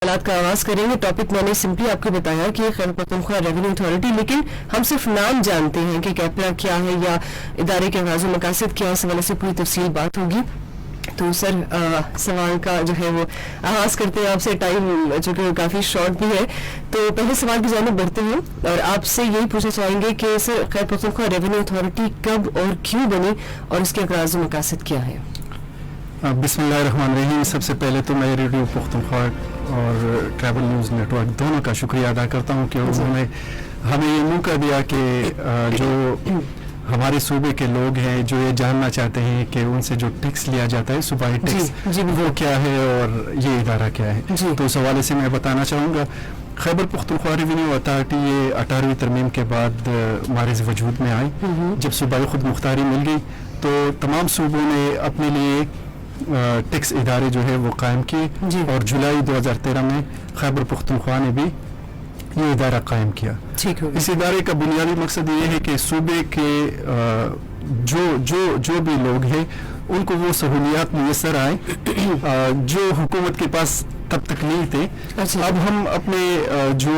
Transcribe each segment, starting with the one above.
सवालात का आगाज करेंगे। टॉपिक मैंने सिंपली आपको बताया कि खैबर पख्तूनख्वा रेवेन्यू अथॉरिटी, लेकिन हम सिर्फ नाम जानते हैं कि कैपरा क्या है या इदारे के अगाज़ मकासद क्या है। इस हवाले से पूरी तफसील बात होगी। तो सर सवाल का जो है वो आगाज करते हैं आपसे, टाइम जो कि काफ़ी शॉर्ट भी है, तो पहले सवाल की जानिब बढ़ते हैं और आपसे यही पूछना चाहेंगे कि sir Khyber Pakhtunkhwa revenue authority कब और क्यों बनी और इसके अगाज़ मकासद क्या है? बिस्मिल्लाहिर्रहमानिर्रहीम। सबसे पहले तो मैं रेडियो पख्तूनख्वा और ट्रैवल न्यूज़ नेटवर्क दोनों का शुक्रिया अदा करता हूँ कि उन्होंने हमें ये मौका दिया कि जो हमारे सूबे के लोग हैं जो ये जानना चाहते हैं कि उनसे जो टैक्स लिया जाता है सूबाई टैक्स वो क्या है और ये इदारा क्या है, तो उस हवाले से मैं बताना चाहूँगा। खैबर पख्तूनख्वा रेवेन्यू अथॉरिटी ये 18वीं तरमीम के बाद मारिज़ वजूद में आई। जब सूबाई खुद मुख्तारी मिल गई तो तमाम सूबों ने अपने लिए टैक्स इदारे जो है वो कायम किए और जुलाई 2013 में खैबर पख्तूनख्वा ने भी ये इदारा कायम किया। इस इदारे का बुनियादी मकसद ये है कि सूबे के जो भी लोग हैं उनको वो सहूलियात मुयसर आए जो हुकूमत के पास तब तक नहीं थे। अब हम अपने जो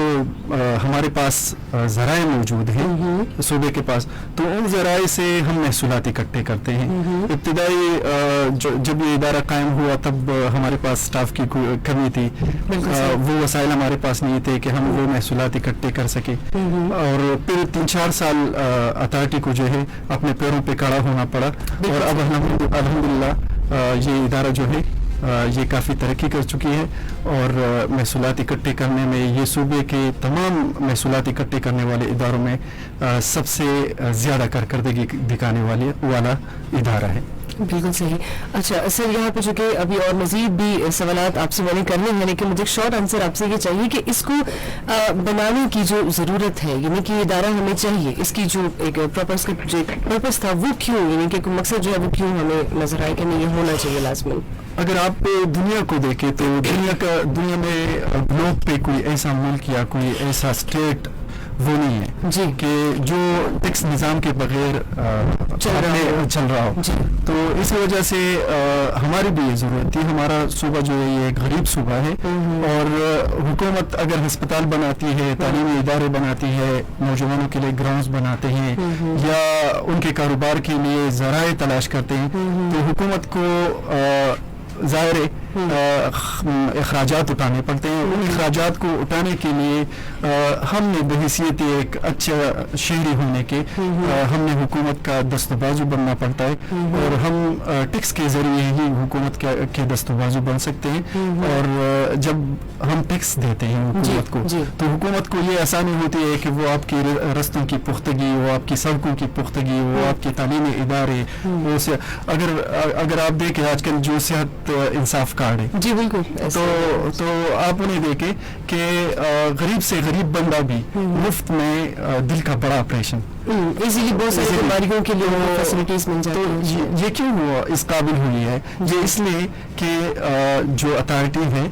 हमारे पास ज़राए मौजूद हैं सूबे के पास, तो उन ज़राए से हम महसूलात इकट्ठे करते हैं। इब्तिदाई जब ये इदारा कायम हुआ तब हमारे पास स्टाफ की कमी थी, वो वसाइल हमारे पास नहीं थे कि हम वो महसूलात इकट्ठे कर सके। और फिर 3-4 साल अथॉरिटी को जो है अपने पैरों पे खड़ा होना पड़ा और अब अल्हम्दुलिल्लाह ये इदारा जो है ये काफ़ी तरक्की कर चुकी है और महसूलात इकट्ठे करने में ये सूबे के तमाम महसूलात इकट्ठे करने वाले इदारों में सबसे ज़्यादा कारकर्दगी दिखाने वाला इदारा है। बिल्कुल सही। अच्छा सर, यहाँ पे जो कि अभी और मजीद भी सवालात आपसे मैंने करने हैं, लेकिन मुझे शॉर्ट आंसर आपसे ये चाहिए कि इसको बनाने की जो ज़रूरत है, यानी कि इदारा हमें चाहिए, इसकी जो एक पर्पस था वो क्यों, यानी कि मकसद जो है वो क्यों हमें नजर आए कि नहीं ये होना चाहिए लाजमन? अगर आप दुनिया को देखें तो दुनिया में ग्लोब पे कोई ऐसा मुल्क या कोई ऐसा स्टेट वो नहीं है जी कि जो टैक्स निज़ाम के बगैर चल रहा हो। तो इस वजह से हमारी भी ये ज़रूरत थी। हमारा सूबा जो है ये गरीब सूबा है और हुकूमत अगर हस्पताल बनाती है, तालीमी इदारे बनाती है, नौजवानों के लिए ग्राउंड्स बनाते हैं या उनके कारोबार के लिए ज़राए तलाश करते हैं, तो हुकूमत को ज़ाहिर अखराजात उठाने पड़ते हैं। उन अखराजात को उठाने के लिए हमने बहैसियत एक अच्छा शहरी होने के हमने हुकूमत का दस्तबाजू बनना पड़ता है और हम टैक्स के ज़रिए ही हुकूमत के दस्तबाजू बन सकते हैं। और जब हम टैक्स देते हैं हुकूमत को तो हुकूमत को ये आसानी होती है कि वो आपकी रस्तों की पुख्तगी, वो आपकी सड़कों की पुख्तगी, वो आपके तालीमी इदारे, वो अगर आप देखें आजकल जो सेहत इंसाफ कार्ड है जी बिल्कुल, तो आप उन्हें देखें कि गरीब से गरीब बंदा भी मुफ्त में दिल का बड़ा ऑपरेशन इजीली बहुत सारी बीमारियों के लिए फैसिलिटीज मिल जाती हैं। तो ये क्यों हुआ इस काबिल हुई है? ये इसलिए कि जो अथॉरिटी है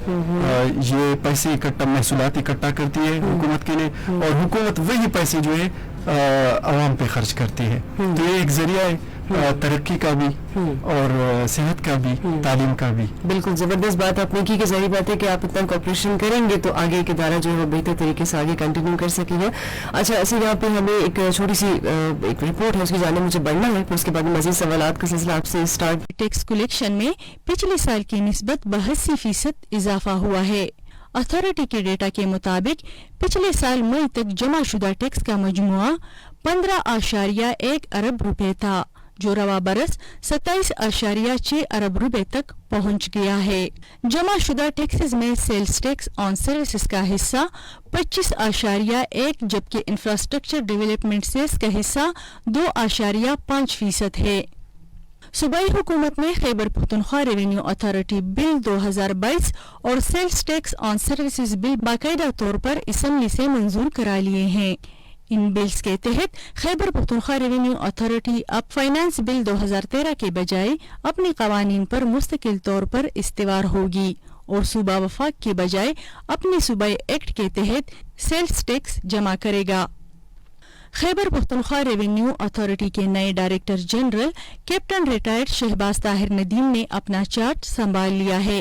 ये पैसे महसूलात इकट्ठा करती है हुकूमत के लिए और हुकूमत वही पैसे जो है आवाम पे खर्च करती है। तो ये एक जरिया है तरक्की का भी और सेहत का भी, तालीम का भी। बिल्कुल ज़बरदस्त बात आपने की कि ज़ाहिर बात है कि आप इतना कोऑपरेशन करेंगे तो आगे एक इदारा जो है बेहतर तरीके से आगे कंटिन्यू कर सकेगा। अच्छा ऐसे यहाँ पे हमें एक छोटी सी एक रिपोर्ट है, उसकी जाने मुझे बढ़ना है, फिर उसके बाद मजीद सवालात का सिलसिला आपसे स्टार्ट। टैक्स कलेक्शन में पिछले साल की निस्बत 82% इजाफा हुआ है। अथॉरिटी के डेटा के मुताबिक पिछले साल मई तक जमा शुदा टैक्स का मजमुआ 15.1 अरब रुपए था, जो रवा बरस 27.6 अरब रुपए तक पहुंच गया है। जमा शुदा टैक्सेस में सेल्स टैक्स ऑन सर्विसेज का हिस्सा 25.1, जबकि इंफ्रास्ट्रक्चर डेवलपमेंट सेस का हिस्सा 2.5% है। सूबाई हुकूमत ने Khyber Pakhtunkhwa revenue authority bill 2022 और sales tax on services bill बाकायदा तौर पर असम्बली से मंजूर करा लिए हैं। इन बिल्स के तहत खैबर पख्तूनख्वा रेवेन्यू अथॉरिटी अब फाइनेंस बिल 2013 के बजाय अपने कवानीन पर मुस्तकिल तौर पर इस्तेवार होगी और सूबा वफाक के बजाय अपने सूबाई एक्ट के तहत सेल्स टैक्स जमा करेगा। खैबर पख्तूनख्वा रेवेन्यू अथॉरिटी के नए director general captain retired Shahbaz Tahir Nadeem ने अपना चार्ज संभाल लिया है।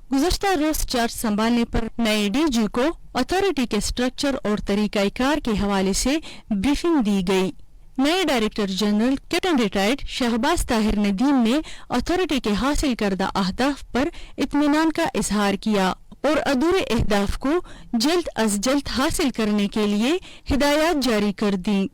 गुज़श्ता रोज चार्ज संभालने पर नए डीजी को अथॉरिटी के स्ट्रक्चर और तरीकाकार के हवाले से ब्रीफिंग दी गई। नए director general captain retired Shahbaz Tahir Nadeem ने अथॉरिटी के हासिल करदा अहदाफ पर इत्मीनान का इजहार किया और अधूरे अहदाफ को जल्द अज जल्द हासिल करने के लिए हिदायत जारी कर दी।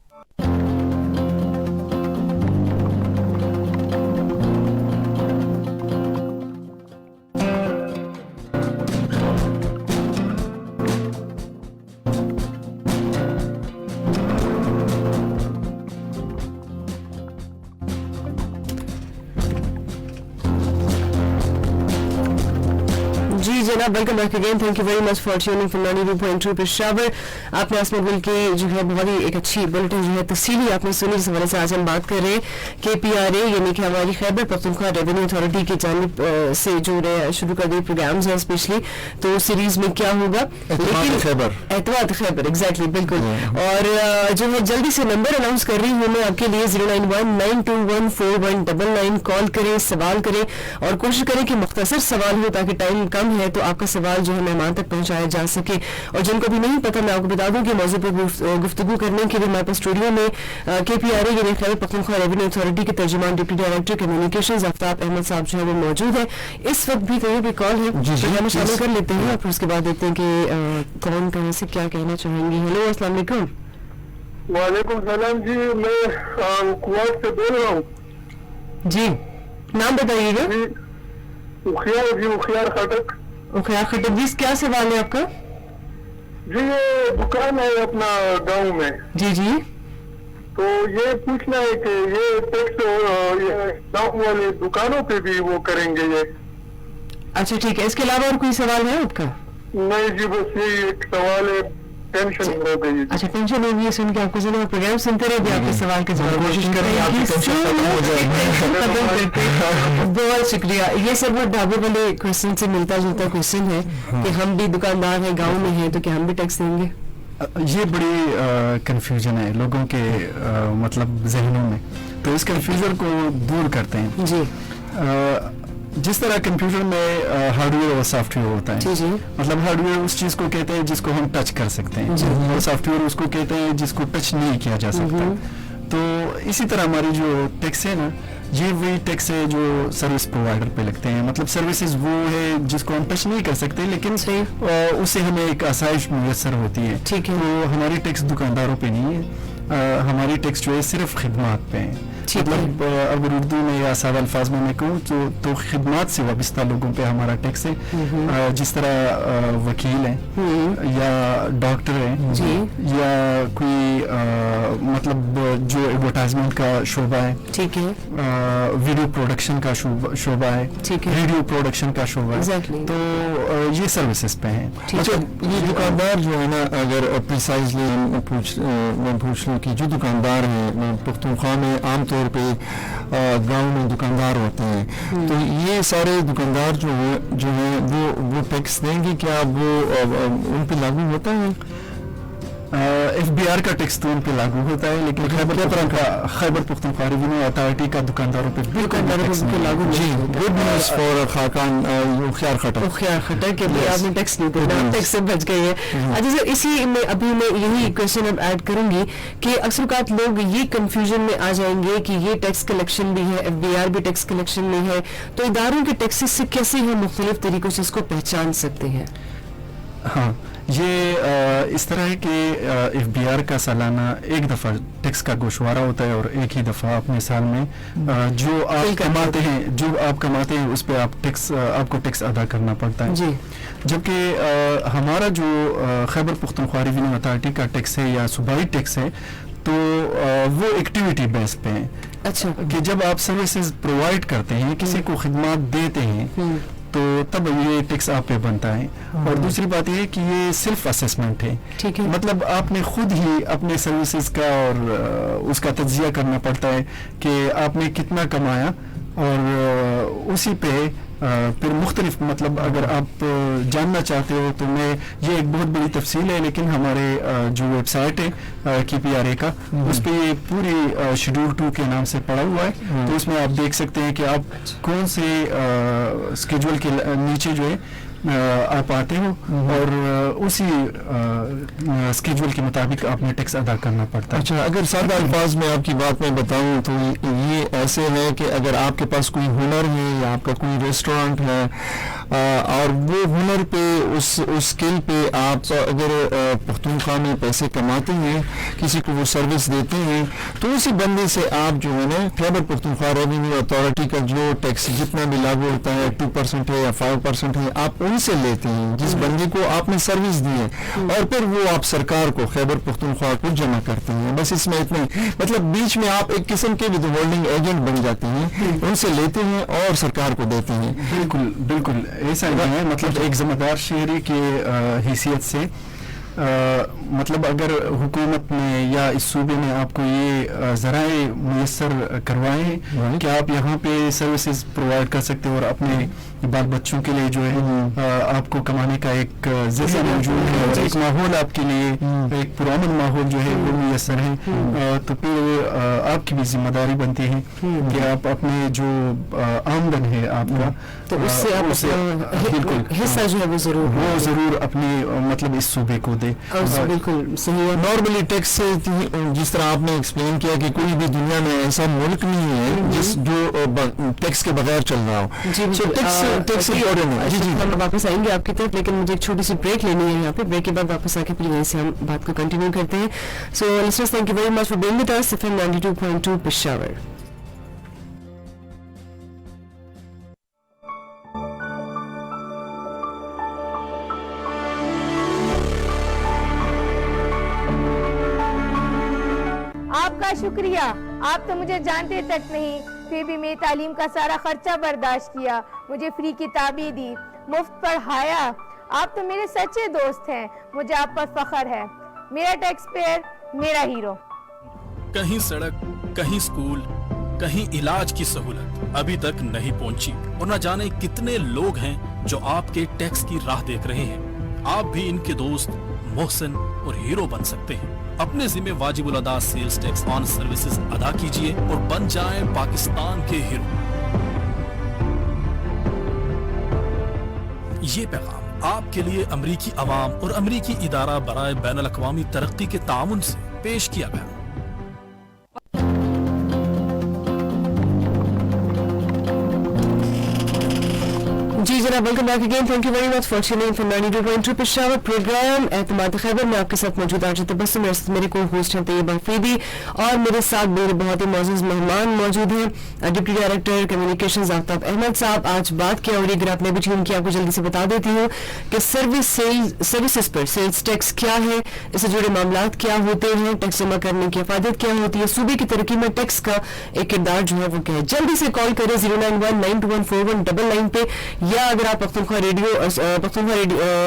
जी जनाब, welcome back again. Thank you very much for tuning from 92.2 Peshawar. आपने आसमान बिल के जो है बहुत ही एक अच्छी बुलेटिन जो है तफसीली आपने सुनी। इस हवाले से आज हम बात कर रहे हैं KPRA यानी कि हमारी खैबर पख्तूनख्वा रेवेन्यू अथॉरिटी की जानिब से जो शुरू कर दिए प्रोग्राम्स हैं स्पेशली, तो सीरीज में क्या होगा, लेकिन एतमाद खैबर एग्जैक्टली बिल्कुल। और जो है जल्दी से नंबर अनाउंस कर रही हूँ मैं आपके लिए 09192141999 कॉल करें, सवाल करें और कोशिश करें कि मुख्तसर सवाल हो ताकि टाइम कम है तो आपका सवाल जो है मेहमान तक पहुंचाया जा सके। और जिनको भी नहीं पता मैं आपको बता दूं कि मौजूद पर गुफ्तगू करने के लिए हमारे पास स्टूडियो में KPRA यानी खैबर पख्तूनख्वा रेवेन्यू अथॉरिटी के तर्जुमान deputy director communications Aftab Ahmad साहब जो है वो मौजूद है। इस वक्त भी कहीं भी कॉल है तो हमें शामिल कर लेते हैं और फिर उसके बाद देखते हैं कि कौन कहाँ से क्या कहना चाहेंगे। हेलो अस्सलाम वालेकुम। वालेकुम सलाम जी, मैं कुवैत से बोल रहा हूँ जी। नाम बताइएगा। उखियार खटक। उखियार खटक जी, क्या सवाल है आपका? जी ये दुकान है अपना गांव में। जी जी। तो ये पूछना है कि ये टैक्स ये गांव वाले दुकानों पे भी वो करेंगे ये? अच्छा ठीक है, इसके अलावा और कोई सवाल है आपका? नहीं जी, बस यही एक सवाल है, टेंशन हो गई। अच्छा टेंशन हो गई है सुन के आपको। चलो प्रोग्राम सुनते रहे, आपके सवाल का जवाब कोशिश करेंगे आपकी टेंशन खत्म हो जाए। बहुत शुक्रिया। ये सब वो ढाबे वाले क्वेश्चन से मिलता जुलता क्वेश्चन है कि हम भी दुकानदार हैं, गांव में हैं, तो क्या हम भी टैक्स देंगे? ये बड़ी कंफ्यूजन है लोगों के मतलब जहनों में, तो इस कंफ्यूजन को दूर करते हैं जी। जिस तरह कंप्यूटर में हार्डवेयर और सॉफ्टवेयर होता है, जी जी। मतलब हार्डवेयर उस चीज को कहते हैं जिसको हम टच कर सकते हैं और सॉफ्टवेयर उसको कहते हैं जिसको टच नहीं किया जा सकता। तो इसी तरह हमारी जो टैक्स है ना, ये वही टैक्स है जो सर्विस प्रोवाइडर पे लगते हैं। मतलब सर्विसेज वो है जिसको हम टच नहीं कर सकते लेकिन उससे हमें एक आसाइश मुयसर होती है। ठीक है। तो हमारी टैक्स दुकानदारों पे नहीं है, हमारी टैक्स जो है सिर्फ खिदमात पे है। मतलब अगर उर्दू में या आसान अल्फाज में मैं कहूँ तो खिदमात से वाबस्ता लोगों पे हमारा टैक्स है। जिस तरह वकील है या डॉक्टर है या कोई मतलब जो एडवर्टाइजमेंट का शोबा है, ठीक है, वीडियो प्रोडक्शन का शोबा है, रेडियो प्रोडक्शन का शोबा है, तो ये सर्विसेज पे है। अच्छा, ये दुकानदार जो है ना, अगर प्रिसाइजली मैं पूछ लूँ कि जो दुकानदार हैं पख्तूनख्वा में आमतौर पे गांव में दुकानदार होते हैं, तो ये सारे दुकानदार जो है वो टैक्स देंगे क्या? वो उन पे लागू होता है? FBR का टैक्स तो उन पे लागू होता है, लेकिन खैबर पख्तूनख्वा रेवेन्यू अथॉरिटी का दुकानदारों पे लागू। जी, गुड न्यूज़ फॉर खाकान उखियार खटक के लिए आपने टैक्स नहीं देना, टैक्स से बच गई है। अच्छा सर, इसी में अभी मैं यही क्वेश्चन अब ऐड करूंगी कि अक्सर लोग ये कंफ्यूजन में आ जाएंगे कि ये टैक्स कलेक्शन भी है, FBR भी टैक्स कलेक्शन में है, तो इदारों के टैक्सेस से कैसे हम मुख्तलिफ तरीकों से इसको पहचान सकते हैं? हाँ, ये इस तरह है कि FBR का सालाना एक दफ़ा टैक्स का गोशवारा होता है और एक ही दफ़ा अपने साल में जो आप कमाते हैं उस पर आपको टैक्स अदा करना पड़ता है। जबकि हमारा जो खैबर पख्तूनख्वा रेवेन्यू अथॉरिटी का टैक्स है या सूबाई टैक्स है, तो वो एक्टिविटी बेस पे है। अच्छा, कि जब आप सर्विसेज प्रोवाइड करते हैं, किसी को खिदमत देते हैं, तो तब ये टैक्स आप पे बनता है। और दूसरी बात ये है कि ये सिर्फ असेसमेंट है, ठीक है, मतलब आपने खुद ही अपने सर्विसेज का और उसका तज्जिया करना पड़ता है कि आपने कितना कमाया, और उसी पे फिर मुख्तलिफ, मतलब अगर आप जानना चाहते हो तो मैं ये एक बहुत बड़ी तफसील है, लेकिन हमारे जो वेबसाइट है KPRA का, उस पर ये पूरी शेड्यूल 2 के नाम से पड़ा हुआ है। तो उसमें आप देख सकते हैं कि आप कौन से स्केड्यूल के नीचे जो है आप आते हो और उसी स्केड्यूल के मुताबिक आपने टैक्स अदा करना पड़ता है। अच्छा, अगर सादा अल्फाज में आपकी बात में बताऊं तो ये ऐसे है कि अगर आपके पास कोई हुनर है या आपका कोई रेस्टोरेंट है और वो हुनर पे उस स्किल पे आप अगर पख्तूनख्वा में पैसे कमाते हैं, किसी को वो सर्विस देते हैं, तो उसी बंदे से आप जो है ना खैबर पख्तूनख्वा रेवेन्यू अथॉरिटी का जो टैक्स जितना भी लागू होता है 2% है या 5% है, आप उनसे लेते हैं जिस बंदे को आपने सर्विस दी है, और फिर वो आप सरकार को खैबर पख्तूनख्वा को जमा करते हैं। बस इसमें इतना ही, मतलब बीच में आप एक किस्म के विद होल्डिंग एजेंट बन जाते हैं, उनसे लेते हैं और सरकार को देते हैं। बिल्कुल बिल्कुल ऐसा ही है। मतलब एक ज़िम्मेदार शहरी की हैसियत से मतलब अगर हुकूमत ने या इस सूबे ने आपको ये ज़राए मुयस्सर करवाए कि आप यहाँ पे सर्विसेज प्रोवाइड कर सकते हो और अपने बाल बच्चों के लिए जो है आपको कमाने का एक ज़रिया मौजूद है और एक माहौल आपके लिए एक पुराना माहौल जो है वो मुयस्सर है, तो फिर आपकी भी जिम्मेदारी बनती है कि आप अपने जो आमदन है आपका, तो उससे आप बिल्कुल हिस्सा जो है वो ज़रूर अपने मतलब इस सूबे को दे। बिल्कुल सही है। नॉर्मली टैक्स से जिस तरह आपने एक्सप्लेन किया कि कोई भी दुनिया में ऐसा मुल्क नहीं है जिस जो टैक्स के बगैर चल रहा हो। टैक्स इम्पोर्टेंट है। जी जी, हम वापस आएंगे आपकी तरफ, लेकिन मुझे एक छोटी सी ब्रेक लेनी है यहाँ पे। ब्रेक के बाद वापस आके फिर यहीं से हम बात को कंटिन्यू करते हैं। So listeners, thank you very much for being with us. FM 92.2 Peshawar. आपका शुक्रिया, आप तो मुझे जानते तक नहीं, फिर भी मेरी तालीम का सारा खर्चा बर्दाश्त किया, मुझे फ्री किताबें दी, मुफ्त पढ़ाया। आप तो मेरे सच्चे दोस्त हैं, मुझे आप पर फख्र है। मेरा टैक्स पेयर, मेरा हीरो। कहीं सड़क, कहीं स्कूल, कहीं इलाज की सहूलत अभी तक नहीं पहुंची, और न जाने कितने लोग हैं जो आपके टैक्स की राह देख रहे हैं। आप भी इनके दोस्त, मोहसिन और हीरो बन सकते हैं। अपने जिम्मे वाजिबुल अदा सेल्स टैक्स ऑन सर्विसेज अदा कीजिए और बन जाएं पाकिस्तान के हीरो। ये पैगाम आपके लिए अमरीकी अवाम और अमरीकी इदारा बराए बैनुल अक़वामी तरक्की के ताउन से पेश किया गया। जी जनाब, welcome back again. Thank you very much for tuning in 92.2 Peshawar programme Etimad Khyber में आपके साथ मौजूद आज तबस्सुम, मेरे को होस्ट हैं तैयबा फरीदी, और मेरे साथ मेरे बहुत ही मौजूद मेहमान मौजूद हैं deputy director communications Aftab Ahmad sahab. आज बात किया, और अगर आपने भी ट्यून किया, आपको जल्दी से बता देती हूँ कि सर्विसेज पर सेल्स टैक्स क्या है, इससे जुड़े मामला क्या होते हैं, टैक्स जमा करने की अफादत क्या होती है, सूबे की तरक्की में टैक्स का एक किरदार जो है वो क्या है। जल्दी से कॉल करें 09192141999 पे, या अगर आप पख्तूनख्वा रेडियो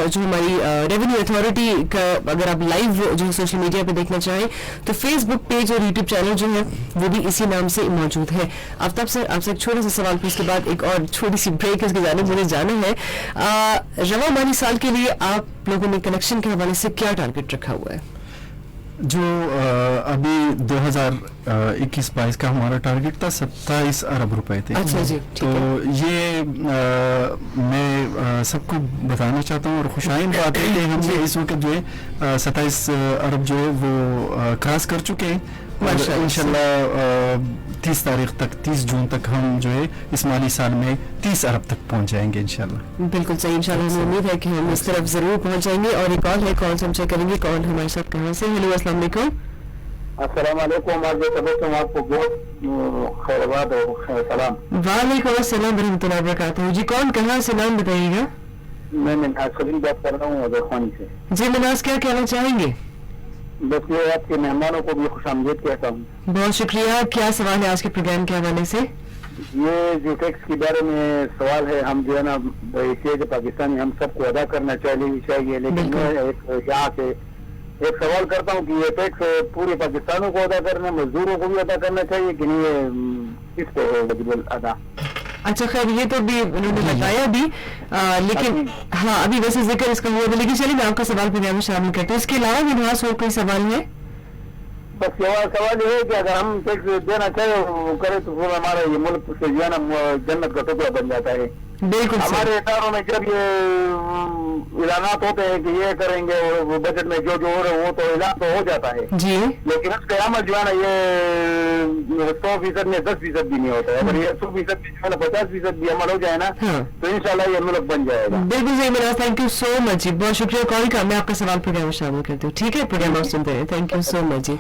जो हमारी रेवेन्यू अथॉरिटी का अगर आप लाइव जो है सोशल मीडिया पे देखना चाहें तो फेसबुक पेज और यूट्यूब चैनल जो है वो भी इसी नाम से मौजूद है। आफ्ताब सर, आपसे एक छोटा सा सवाल, फिर उसके बाद एक और छोटी सी ब्रेक इसके जाने मुझे जाना है। रवा माली साल के लिए आप लोगों ने कलेक्शन के हवाले से क्या टारगेट रखा हुआ है? जो अभी 2021-22 का हमारा टारगेट था 27 अरब रुपए थे। अच्छा जी, तो ये मैं सबको बताना चाहता हूँ, और खुशाइन बात है कि हमने इस वक्त जो है 27 अरब जो है वो क्रॉस कर चुके हैं, और इंशाल्लाह 30 तारीख तक, 30 जून तक हम जो है इस माली साल में 30 अरब तक पहुंच जाएंगे इंशाल्लाह। बिल्कुल सही, इंशाल्लाह हमें उम्मीद है कि हम इस तरफ जरूर पहुंच जाएंगे। और एक कॉल है, कॉल से हम चेक करेंगे कॉल हमारे साथ कहाँ से। हेलो, अस्सलाम वालेकुम। अस्सलाम वालेकुम, आपको बहुत खैरबाद और सलाम। वालेकुम अस्सलाम वरहमतुल्लाहि वबरकातुहू। जी कौन, कहाँ से, नाम बताइएगा? मैं मिन्हाज सलीम बात कर रहा हूँ अदरखानी से। जी मिनाज, क्या कहना चाहेंगे? बस ये आपके मेहमानों को भी खुशामदीद कहता हूँ। बहुत शुक्रिया। क्या सवाल है आज के प्रोग्राम के हवाले से? ये जो टैक्स के बारे में सवाल है, हम जो है ना के पाकिस्तानी हम सबको अदा करना चाहिए, लेकिन मैं यहाँ से एक सवाल करता हूँ कि ये टैक्स पूरे पाकिस्तानों को अदा करना, मजदूरों को भी अदा करना चाहिए कि नहीं, ये किस पे है वाजिबुल अदा? अच्छा खैर, ये तो भी उन्होंने बताया भी, लेकिन हाँ अभी वैसे जिक्र इसका हुआ, लेकिन चलिए मैं आपका सवाल प्रोग्राम में शामिल करता हूँ। इसके अलावा विनाश और कोई सवाल है? बस सवाल ये है कि अगर हम टैक्स देना चाहे वो करे तो फिर हमारा ये मुल्क से जो है ना जन्नत का टुकड़ा बन जाता है। बिल्कुल सर। हमारे इदारों में जब ये ऐलानात होते हैं कि ये करेंगे और वो बजट में जो जो हो रहा है वो तो ऐलान तो हो जाता है, जी, लेकिन उसका अमल जो है ना ये 100% में 10% भी नहीं होता है। अगर ये 100% भी जो है ना 50% भी अमल हो जाए ना, हाँ। तो इंशाल्लाह ये मुल्क बन जाएगा। बिल्कुल सही मिला। थैंक यू सो मच जी, बहुत शुक्रिया कॉल का। मैं आपका सवाल प्रोग्राम में शामिल करती हूँ, ठीक है? प्रोग्राम आप सुनते हैं। थैंक यू सो मच जी।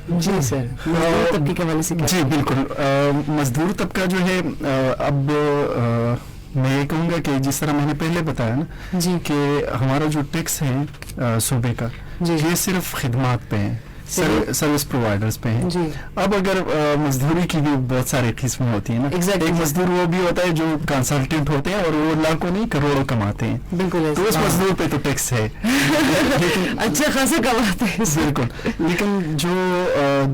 जी सर, मजदूर तबके के हवाले से क्या? जी बिल्कुल, मजदूर तबका जो है अब मैं ये कहूँगा कि जिस तरह मैंने पहले बताया ना जी, कि हमारा जो टैक्स है सूबे का, जी, ये सिर्फ खिदमात पे है, सर्विस प्रोवाइडर्स पे है। जी। अब अगर मजदूरी की भी बहुत सारी किस्में होती है ना, Exactly. एक मजदूर वो भी होता है जो कंसल्टेंट होते हैं और वो लाखों नहीं करोड़ों कमाते हैं, बिल्कुल तो उस ऐसा। मजदूर पे तो टैक्स है लेकिन अच्छा खासा कमाते हैं सर। बिल्कुल, लेकिन जो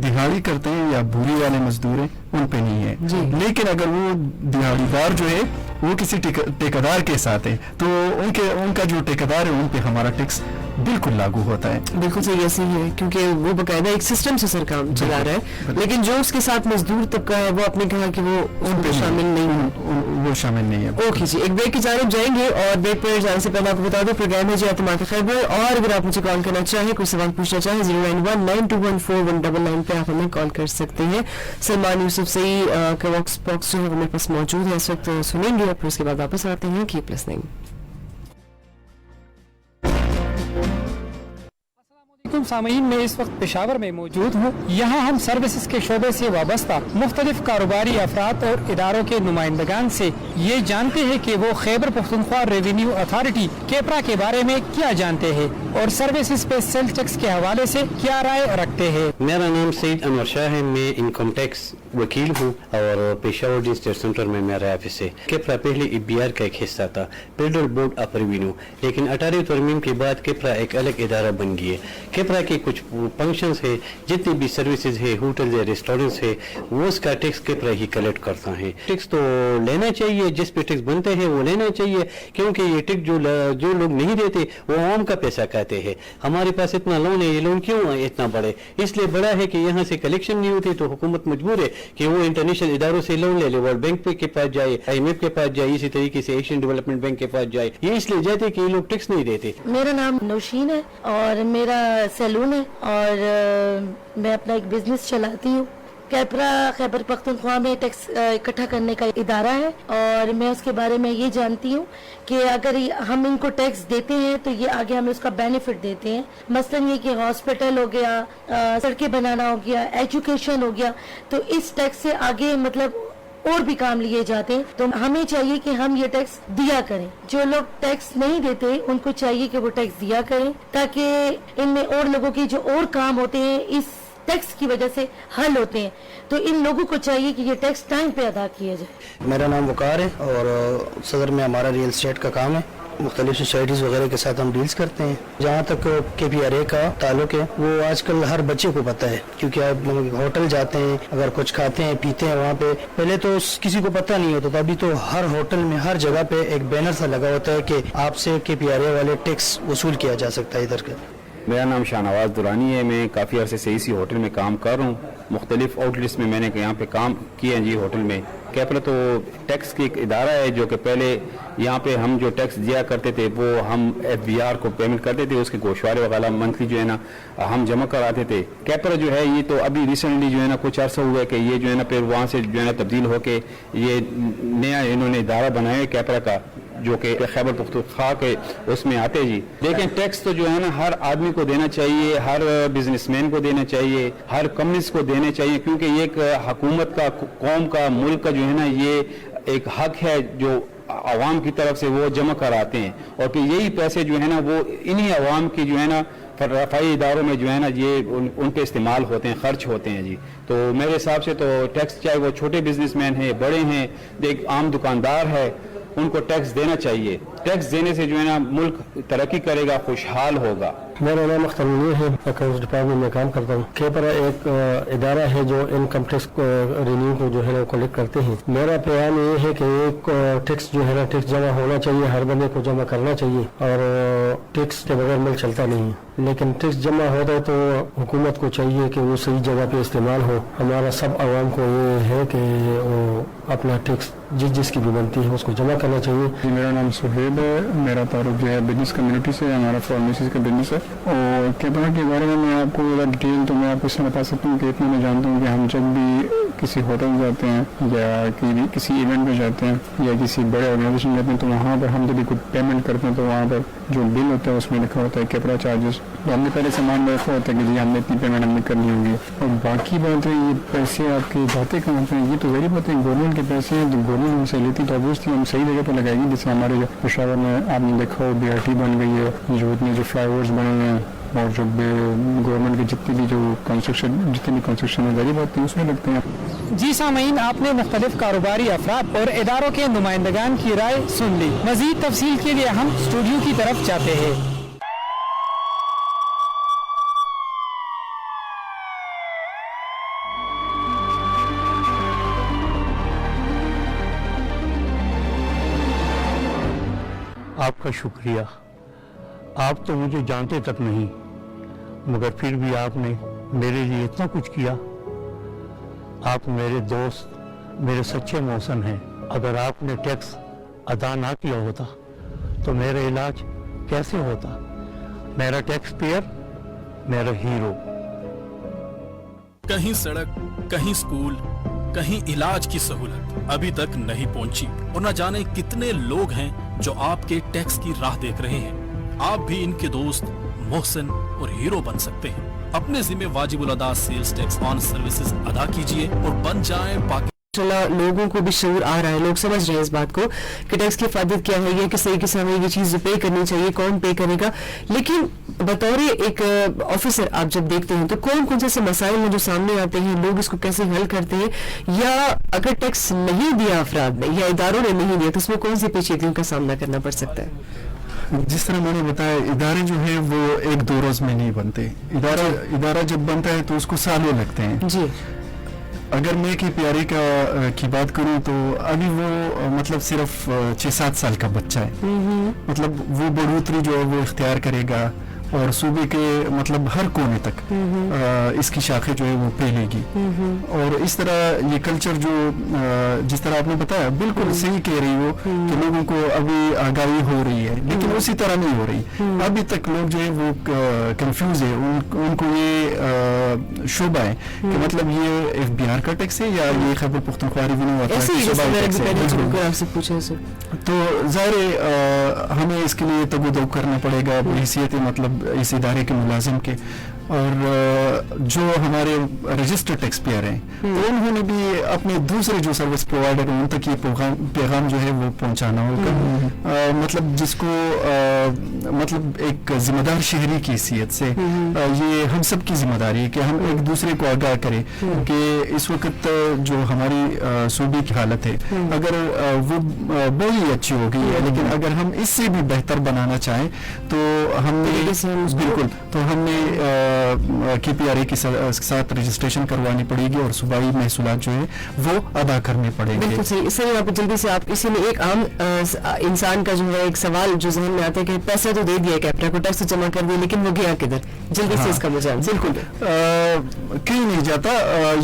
दिहाड़ी करते हैं या भूरी वाले मजदूर हैं उन पे नहीं है। जी। लेकिन अगर वो दिहाड़ीदार जो है वो किसी ठेकेदार के साथ है तो उनका जो ठेकेदार है उन पे हमारा टैक्स बिल्कुल लागू होता है। बिल्कुल सही, ऐसे ही है क्योंकि वो बकायदा एक सिस्टम से सर काम चला रहा है, लेकिन जो उसके साथ मजदूर तबका है वो आपने कहा कि वो उन पे शामिल नहीं है। वो शामिल नहीं है। ओके जी, एक ब्रेक की जानिब जाएंगे और ब्रेक पर जाने से पहले आपको बता दो प्रोग्राम है जी एतमाद की खबर, और अगर आप मुझे कॉल करना चाहें, कोई सवाल पूछना चाहें, 09192141999 पे आप हमें कॉल कर सकते हैं। सलमान यूसुफ सही का वॉक्स बॉक्स जो है वो मेरे पास मौजूद है, इस वक्त सुनेंगे और फिर उसके बाद वापस आते हैं की प्लस नहीं। सामीन में इस वक्त पेशावर में मौजूद हूँ। यहाँ हम सर्विसेज के शोबे से वाबस्ता मुख्तलिफ कारोबारी अफराद और इदारों के नुमाइंदगान से ये जानते हैं कि वो खैबर पख्तूनख्वा रेवेन्यू अथॉरिटी केपरा के बारे में क्या जानते हैं और सर्विसेज पे सेल्फ टैक्स के हवाले से क्या राय रखते हैं। मेरा नाम सईद अनवर शाह है, मैं इनकम टैक्स वकील हूँ और पेशावर डिस्ट्रिक्ट सेंटर में मेरा ऑफिस है। केपरा पहले EBR का एक हिस्सा था, फेडरल बोर्ड ऑफ रेवेन्यू, लेकिन 18वीं तरमीम के बाद केपरा एक अलग इदारा बन गई है। केपरा के कुछ फंक्शंस है, जितनी भी सर्विसेज है, होटल है, रेस्टोरेंट्स है, वो उसका टैक्स केपरा ही कलेक्ट करता है। टैक्स तो लेना चाहिए, जिस पे टैक्स बनते हैं वो लेना चाहिए, क्योंकि ये टैक्स जो लोग नहीं देते वो आम का पैसा कहते हैं। हमारे पास इतना लोन है, ये लोन क्यों इतना बड़े? इसलिए बड़ा है कि यहाँ से कलेक्शन नहीं होती तो हुकूमत मजबूर है कि वो इंटरनेशनल इदारों से लोन ले ले, वर्ल्ड बैंक के पास जाए, IMF के पास जाए, इसी तरीके से एशियन डेवलपमेंट बैंक के पास जाए। ये इसलिए जाते कि ये लोग टैक्स नहीं देते। मेरा नाम नौशीन है और मेरा सैलून है और मैं अपना एक बिजनेस चलाती हूँ। कैपरा खैबर पख्तूनख्वा में टैक्स इकट्ठा करने का इदारा है और मैं उसके बारे में ये जानती हूँ कि अगर हम इनको टैक्स देते हैं तो ये आगे हमें उसका बेनिफिट देते हैं। मसलन ये कि हॉस्पिटल हो गया, सड़कें बनाना हो गया, एजुकेशन हो गया, तो इस टैक्स से आगे मतलब और भी काम लिए जाते हैं। तो हमें चाहिए कि हम ये टैक्स दिया करें। जो लोग टैक्स नहीं देते उनको चाहिए कि वो टैक्स दिया करें, ताकि इनमें और लोगों के जो और काम होते हैं इस टैक्स की वजह से हल होते हैं। तो इन लोगों को चाहिए कि ये टैक्स टाइम पे अदा किया जाए। मेरा नाम वकार है और सदर में हमारा रियल एस्टेट का काम है। मुख्तलिफ सोसाइटीज़ वगैरह के साथ हम डील्स करते हैं। जहाँ तक KPRA का ताल्लुक है वो आजकल हर बच्चे को पता है, क्योंकि आप होटल जाते हैं, अगर कुछ खाते हैं पीते हैं वहाँ पे, पहले तो किसी को पता नहीं होता था, अभी तो हर होटल में हर जगह पे एक बैनर सा लगा होता है कि आपसे KPRA वाले टैक्स वसूल किया जा सकता है इधर का। मेरा नाम शाहनवाज दुरानी है, मैं काफ़ी अरसे से इसी होटल में काम कर रहा हूँ। मुख्तलिफ आउटलेट्स में मैंने यहाँ पे काम किए हैं जी होटल में। कैपरा तो टैक्स की एक इदारा है जो कि पहले यहाँ पे हम जो टैक्स दिया करते थे वो हम FBR को पेमेंट करते थे, उसके गोशवारे वगैरह मंथली जो है ना हम जमा कराते थे। कैपरा जो है ये तो अभी रिसेंटली जो है ना कुछ अर्सा हुआ है कि ये जो है ना फिर वहाँ से जो है ना तब्दील होके ये नया इन्होंने इदारा बनाया है कैपरा का, जो कि खैबर पख्तूनख्वा के उसमें आते जी। लेकिन टैक्स तो जो है ना हर आदमी को देना चाहिए, हर बिजनेसमैन को देना चाहिए, हर कम्युनिस्ट को देना चाहिए, क्योंकि ये एक हुकूमत का, कौम का, मुल्क का जो है ना ये एक हक है जो आवाम की तरफ से वो जमा कराते हैं, और फिर यही पैसे जो है ना वो इन्हीं आवाम की जो है ना रफ़ाई इदारों में जो है ना ये उन पे इस्तेमाल होते हैं, खर्च होते हैं जी। तो मेरे हिसाब से तो टैक्स, चाहे वो छोटे बिजनेसमैन हैं, बड़े हैं, एक आम दुकानदार है, उनको टैक्स देना चाहिए। टैक्स देने से जो है ना मुल्क तरक्की करेगा, खुशहाल होगा। मेरा नाम अख्तर मुनीर है, अकाउंट्स डिपार्टमेंट में काम करता हूँ। केपरा एक इदारा है जो इनकम टैक्स रिन्यू को जो है ना कलेक्ट करते हैं। मेरा प्लान ये है कि एक टैक्स जो है ना टैक्स जमा होना चाहिए, हर बंदे को जमा करना चाहिए, और टैक्स के बगैर मुल्क चलता नहीं है। लेकिन टैक्स जमा होता है तो हुकूमत को चाहिए कि वो सही जगह पे इस्तेमाल हो। हमारा सब आवाम को ये है कि वो अपना टैक्स जिसकी भी बनती है उसको जमा करना चाहिए। जी, मेरा नाम सुहेब है, मेरा तारुफ जो है बिजनेस कम्युनिटी से है, हमारा फार्मेसी का बिजनेस है। और कैपरा के बारे में मैं आपको डिटेल तो मैं आपको इसमें बता सकता हूँ कि इतना मैं जानता हूँ कि हम जब भी किसी होटल जाते हैं या किसी इवेंट में जाते हैं या किसी बड़े ऑर्गेनाइजेशन जाते हैं तो वहाँ पर हम जब कोई पेमेंट करते हैं तो वहाँ पर जो बिल होता है उसमें लिखा होता है कैपरा चार्जेस। तो हमने पहले सामान में रखा होता है कि जी हमने इतनी पेमेंट हमने करनी होगी। और बाकी बात है ये पैसे आपके जाते कहाँ पे हैं, ये तो वही बात है गवर्नमेंट के पैसे हैं, तो गवर्नमेंट हमसे लेती तो ऑब्वियसली हम सही जगह पर लगाएगी। जैसे हमारे जो पेशावर में आपने देखा हो BRT बन गई है, जो इतने जो फ्लाईओवर्स बने हुए हैं और जो गवर्नमेंट के जितनी भी कंस्ट्रक्शन है गरीब होते हैं उसमें लगते हैं। जी सामीन, आपने मुख्तलिफ कारोबारी अफराद और इदारों के नुमाइंदगान की राय सुन ली। मजीद तफसील के लिए हम स्टूडियो की तरफ जाते हैं। आपका शुक्रिया। आप तो मुझे जानते तक नहीं, मगर फिर भी आपने मेरे लिए इतना कुछ किया। आप मेरे दोस्त, मेरे सच्चे मौसन हैं। अगर आपने टैक्स अदा ना किया होता तो मेरा इलाज कैसे होता? मेरा टैक्स पेयर मेरा हीरो। कहीं सड़क, कहीं स्कूल, कहीं इलाज की सहूलत अभी तक नहीं पहुंची और न जाने कितने लोग हैं जो आपके टैक्स की राह देख रहे हैं। आप भी इनके दोस्त, मोहसिन और हीरो बन सकते हैं। अपने जिम्मे वाजिबुल अदा सेल्स टैक्स ऑन सर्विसेज अदा कीजिए और बन जाएं लोगों को भी शऊर आ रहा है, लोग समझ रहे हैं इस बात को कि टैक्स की फायदत क्या है, ये किस तरीके से हमें ये चीज पे करनी चाहिए, कौन पे करेगा। लेकिन बतौर एक ऑफिसर आप जब देखते हैं तो कौन कौन से ऐसे मसाइल हैं जो सामने आते हैं, लोग इसको कैसे हल करते हैं, या अगर टैक्स नहीं दिया अफराद ने या इदारों ने नहीं दिया तो उसमें कौन सी पेचीदगियों का सामना करना पड़ सकता है? जिस तरह मैंने बताया, इदारे जो है वो एक दो रोज में नहीं बनते। इदारा जब बनता है तो उसको सालों लगते हैं जी। अगर मैं KPRA की बात करूं तो अभी वो मतलब सिर्फ 6-7 साल का बच्चा है। मतलब वो बढ़ोतरी जो है वो इख्तियार करेगा और सूबे के मतलब हर कोने तक इसकी शाखें जो है वो फैलेगी। और इस तरह ये कल्चर जो जिस तरह आपने बताया बिल्कुल सही कह रही हो कि लोगों को अभी आगाही हो रही है, लेकिन उसी तरह नहीं हो रही। अभी तक लोग जो है वो कंफ्यूज है, उनको ये शुबा है कि मतलब ये FBR का टैक्स है या ये खैबर पख्तूनख्वा रेवेन्यू टैक्स है। तो ज़ाहिर हमें इसके लिए तगुदो करना पड़ेगा हैसियत मतलब इस इदारे के मुलाजिम के। और जो हमारे रजिस्टर्ड टैक्स पेयर हैं तो उन्होंने भी अपने दूसरे जो सर्विस प्रोवाइडर हैं उन तक ये पैगाम जो है वो पहुंचाना होगा। मतलब जिसको मतलब एक जिम्मेदार शहरी की हैसियत से ये हम सब की जिम्मेदारी है कि हम एक दूसरे को आगाह करें कि इस वक्त जो हमारी सूबे की हालत है अगर वो बहुत ही अच्छी हो गई है, लेकिन अगर हम इससे भी बेहतर बनाना चाहें तो हमने बिल्कुल KPRA के साथ रजिस्ट्रेशन करवानी पड़ेगी और सूबाई महसूलात जो है वो अदा करने पड़ेंगे। बिल्कुल सही। इससे आप जल्दी से आप इसी में एक आम इंसान का जो है एक सवाल जो जहन में आता है कि पैसा तो दे दिया कैपरा को, टैक्स जमा कर दिया, लेकिन वो गया किधर? जल्दी से इसका मुझे बिल्कुल कहीं नहीं जाता।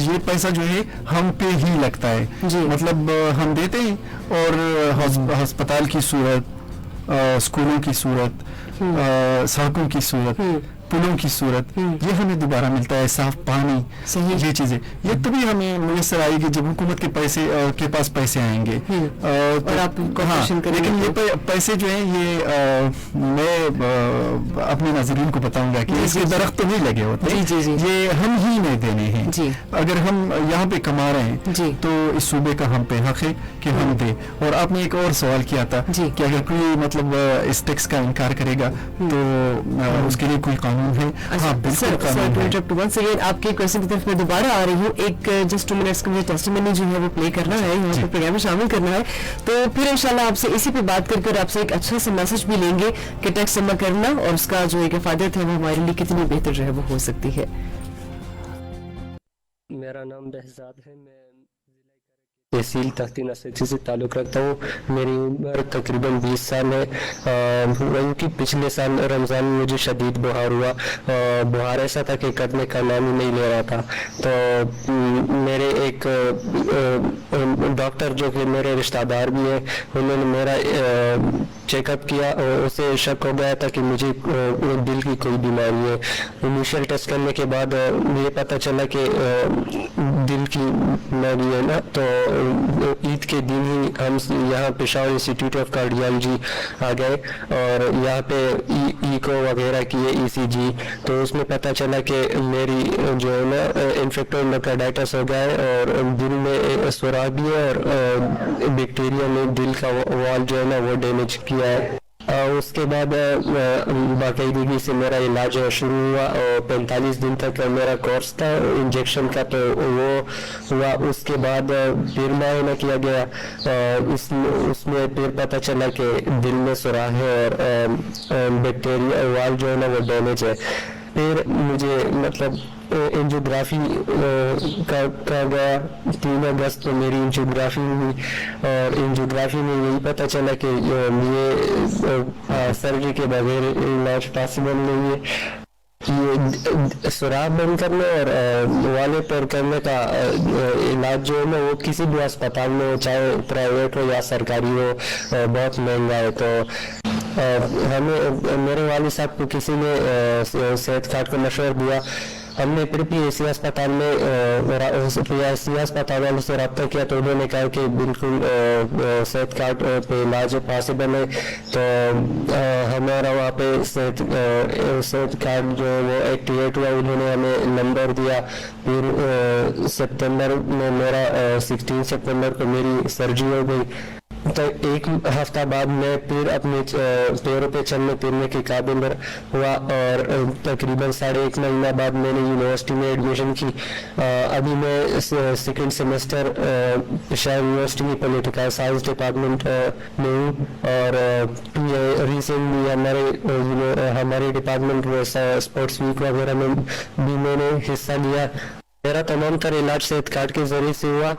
ये पैसा जो है हम पे ही लगता है जी। मतलब हम देते हैं और अस्पताल की सूरत, स्कूलों की सूरत, सड़कों की सूरत, पुलों की सूरत ये हमें दोबारा मिलता है, साफ पानी, सही ये चीजें ये तभी हमें मुयसर आएगी जब हुकूमत के पास पैसे आएंगे। और आप लेकिन ये पैसे जो है ये मैं अपने नाज़रीन को बताऊंगा कि इसके दरख्त तो नहीं लगे होते, ये हम ही नहीं देने हैं। अगर हम यहाँ पे कमा रहे हैं तो इस सूबे का हम पे हक है कि हम दे। और आपने एक और सवाल किया था कि अगर कोई मतलब इस टैक्स का इनकार करेगा तो उसके लिए कोई कानून है? आपके क्वेश्चन की तरफ मैं दोबारा आ रही हूँ। एक जस्ट 2 मिनट्स का मुझे टेस्टिमनी जो है वो प्ले करना है, यहाँ पे प्रोग्राम में शामिल करना है, तो फिर इंशाल्लाह आपसे इसी पे बात करके और आपसे एक अच्छा सा मैसेज भी लेंगे कि टैक्स जमा करना और उसका जो एक इफादत है वो हमारे लिए कितनी बेहतर जो है वो हो सकती है। मेरा नाम बहजाद है, मैं तहसील तख्ती नसरती से ताल्लुक़ रखता हूँ। मेरी उम्र तकरीबन 20 साल है। वहीं पिछले साल रमज़ान में मुझे शदीद बुखार हुआ। बुखार ऐसा था कि कटने का नाम ही नहीं ले रहा था। तो मेरे एक डॉक्टर जो कि मेरे रिश्तेदार भी हैं, उन्होंने मेरा चेकअप किया और उसे शक हो गया था कि मुझे दिल की कोई बीमारी है। इनिशियल टेस्ट करने के बाद मुझे पता चला कि दिल की बीमारी है ना। तो ईद के दिन ही हम यहाँ पेशावर इंस्टीट्यूट ऑफ कार्डियोलॉजी आ गए और यहाँ पे ईको वगैरह किए, ECG। तो उसमें पता चला कि मेरी जो है ना इन्फेक्टेड मायोकार्डाइटिस हो गया है और दिल में सुराख भी है और बैक्टीरिया ने दिल का वॉल जो है ना वो डैमेज किया है। उसके बाद बाकायदगी से मेरा इलाज शुरू हुआ और 45 दिन तक मेरा कोर्स था इंजेक्शन का, तो वो हुआ। उसके बाद फिर मुआयना किया गया, उसमें फिर पता चला कि दिल में सुराख है और बैक्टीरिया वाल जो है ना वो डैमेज है। फिर मुझे मतलब एंजियोग्राफी का गया 3 अगस्त को मेरी एंजियोग्राफी हुई और एंजियोग्राफी में यही पता चला कि ये सर्जरी के बगैर इलाज पॉसिबल नहीं है। ये सुराख बंद करने और वाले पर करने का इलाज जो है ना वो किसी भी अस्पताल में हो, चाहे प्राइवेट हो या सरकारी हो, बहुत महंगा है। तो हमें मेरे वालिद साहब को किसी ने सेहत कार्ड का मशवरा दिया। हमने फिर PSC अस्पताल में PSC अस्पताल वालों से रब्ता किया तो उन्होंने कहा कि बिल्कुल सेहत कार्ड पे इलाज पॉसिबल है। तो हमारा वहाँ पे सेहत कार्ड जो वो एक्टिवेट हुआ, उन्होंने हमें नंबर दिया। फिर सितंबर में मेरा 16 सितंबर को मेरी सर्जरी हो गई। तो एक हफ्ता बाद मैं फिर अपने पैरों पे चलने फिरने के काबिल हुआ और तकरीबन 1.5 महीना बाद मैंने यूनिवर्सिटी में एडमिशन की। अभी मैं सेकंड सेमेस्टर पेशावर यूनिवर्सिटी में पॉलिटिकल साइंस डिपार्टमेंट में हूँ और रिसेंटली हमारे डिपार्टमेंट में स्पोर्ट्स वीक वगैरह में भी मैंने हिस्सा लिया। मेरा तमाम तर इलाज सेहत कार्ड के जरिए से हुआ,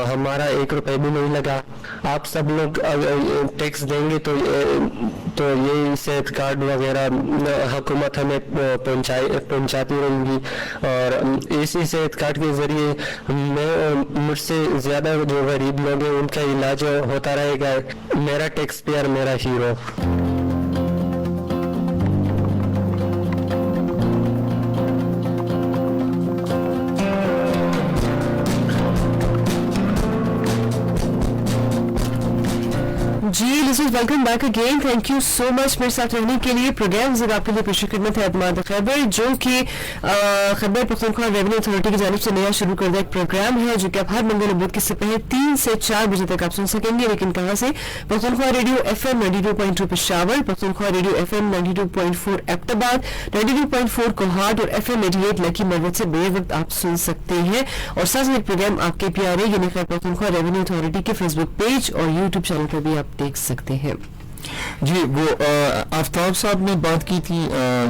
हमारा 1 रुपये भी नहीं लगा। आप सब लोग टैक्स देंगे तो ये सेहत कार्ड वगैरह हुकूमत हमें पहुंचाती रहेंगी और इसी सेहत कार्ड के जरिए मुझसे ज़्यादा जो गरीब लोग हैं उनका इलाज होता रहेगा। मेरा टैक्स पेयर मेरा हीरो। जी listeners, welcome back again. Thank you so much मेरे साथ रहने के लिए। प्रोग्राम जब आपके लिए पेश खिदमत है अदमाद खैबर, जो कि खैबर पख्तूनख्वा रेवेन्यू अथॉरिटी की जानिब से नया शुरू करदा एक प्रोग्राम है जो कि आप हर मंगल बुध के सपह 3 से 4 बजे तक आप सुन सकेंगे। लेकिन कहाँ से? Pakhtunkhwa radio FM 92.2 Peshawar, Pakhtunkhwa radio FM 92.4 Abbottabad, 92.4 Kohat और FM 88 लकी मरवत से बे वक्त आप सुन सकते हैं। और साथ ही प्रोग्राम आपके प्यारे यानी खैबर पख्तूनख्वा रेवेन्यू अथॉरिटी के फेसबुक पेज और यूट्यूब चैनल पर भी आप देख सकते हैं। जी, वो आफ्ताब साहब ने बात की थी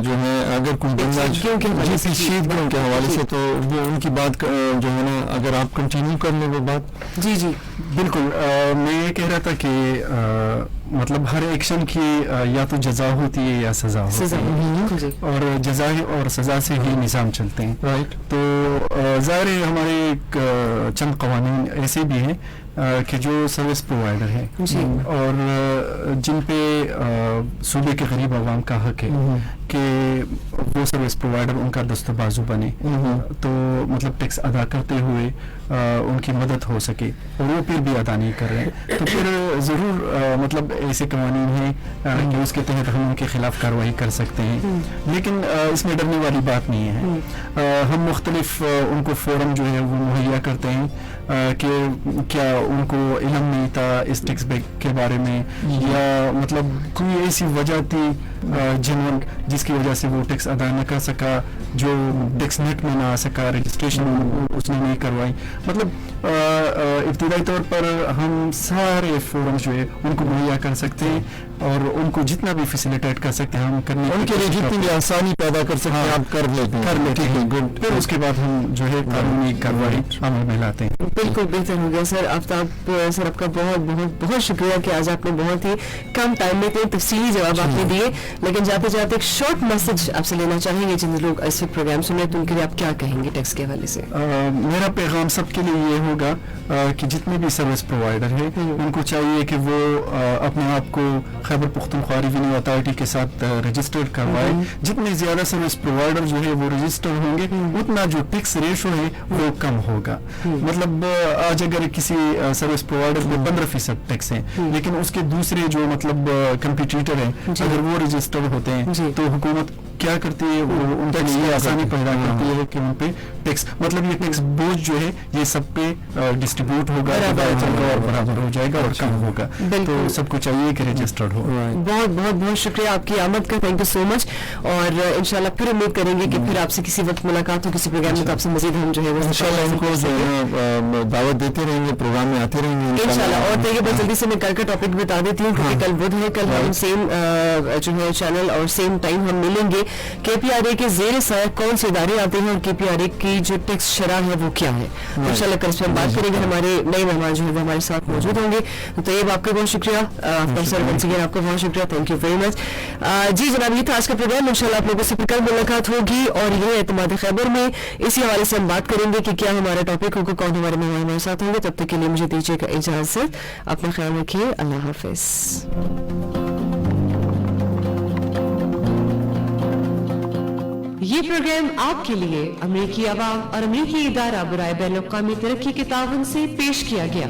जो है अगर कोई बंदा शीतगियों के हवाले से, तो वो उनकी बात जो है ना अगर आप कंटिन्यू कर लें वो बात। जी जी बिल्कुल। मैं ये कह रहा था कि मतलब हर एक्शन की या तो जजा होती है या सजा होती है और जजा और सजा से ही निज़ाम चलते हैं। राइट। तो ज़ाहिर है हमारे चंद कवानीन ऐसे भी हैं कि जो सर्विस प्रोवाइडर है और जिन पे सूबे के गरीब आवाम का हक है कि वो सर्विस प्रोवाइडर उनका दस्तबाजू बने, तो मतलब टैक्स अदा करते हुए उनकी मदद हो सके और वो फिर भी अदा नहीं कर रहे हैं, तो फिर ज़रूर मतलब ऐसे कवानीन हैं कि उसके तहत हम उनके खिलाफ कार्रवाई कर सकते हैं। लेकिन इसमें डरने वाली बात नहीं है। हम मुख्तलिफ उनको फोरम जो है वो मुहैया करते हैं कि क्या उनको इल्म नहीं था इस टैक्स ब्रेक के बारे में, या मतलब कोई ऐसी वजह थी जिन जिसकी वजह से वो टैक्स अदा न कर सका, जो टैक्स नेट में ना आ सका, रजिस्ट्रेशन उसने नहीं करवाई। मतलब इब्तिदाई तौर पर हम सारे फोरम जो है उनको मुहैया कर सकते हैं और उनको जितना भी फैसिलिटेट कर सकते हैं हम करने उनके लिए जितनी भी आसानी पैदा कर सकते हैं आप कर लेते हैं गुड। फिर उसके बाद हम जो है कानूनी कार्रवाई अमल में लाते हैं। बिल्कुल बेहतर हो गया सर। आफ्ताब सर आपका बहुत बहुत बहुत शुक्रिया कि आज आपने बहुत ही कम टाइम में इतने तफसीली जवाब आपने दिए। लेकिन जाते जाते एक शॉर्ट मैसेज आपसे लेना चाहेंगे जिन लोग इस प्रोग्राम सुन रहे तो उनके लिए आप क्या कहेंगे टैक्स के हवाले से? मेरा पैगाम सबके लिए ये होगा कि जितने भी सर्विस प्रोवाइडर है उनको चाहिए कि वो अपने आप को खैबर पख्तूनख्वा रेवेन्यू अथॉरिटी के साथ रजिस्टर्ड करवाए। जितने ज्यादा सर्विस प्रोवाइडर जो है वो रजिस्टर्ड होंगे उतना जो टैक्स रेशो है वो कम होगा। मतलब आज अगर किसी सर्विस प्रोवाइडर पे 15% टैक्स है लेकिन उसके दूसरे जो मतलब कंपटीटर हैं अगर वो रजिस्टर्ड होते हैं तो हुकूमत क्या करती है वो उनके लिए आसानी पैदा करती है कि उन पे टैक्स मतलब ये टैक्स बोझ जो है ये सब पे डिस्ट्रीब्यूट होगा और बराबर हो जाएगा और कम होगा। तो सबको चाहिए कि रजिस्टर्ड हो। बहुत बहुत बहुत शुक्रिया आपकी आमद का, थैंक यू सो मच। और इंशाल्लाह फिर उम्मीद करेंगे कि फिर आपसे किसी वक्त मुलाकात हो किसी प्रोग्राम में तो आपसे मजीद हम जो है इंशाल्लाह इनको दावत देते रहेंगे, प्रोग्राम में आते रहेंगे इंशाल्लाह। और देखिए बहुत जल्दी से मैं कल का टॉपिक बता देती हूँ क्योंकि कल बुध है, कल हम सेम जो है चैनल और सेम टाइम हम मिलेंगे। KPRA के ज़ेर साया कौन से इदारे आते हैं और KPRA की जो टैक्स शरह है वो क्या है, इंशाल्लाह कल इस पर बात करेंगे। हमारे नए मेहमान जो है वो हमारे साथ मौजूद होंगे। तो ये आपका बहुत शुक्रिया, सर वंस अगेन आपका बहुत शुक्रिया, थैंक यू वेरी मच। जी जनाब ये था आज का प्रोग्राम। इंशाल्लाह आप लोगों से फिर कल मुलाकात होगी और ये एतमाद खैबर में इसी हवाले से हम बात करेंगे कि क्या हमारा टॉपिक होगा, कौन हमारे मेहमान हमारे साथ होंगे। तब तक के लिए मुझे दीजिएगा इजाजत, अपना ख्याल रखिए, अल्लाह हाफिज। ये प्रोग्राम आपके लिए अमेरिकी अवाम और अमेरिकी इदारा बराए बैनुल-अक़वामी तरक्की के ताउन से पेश किया गया।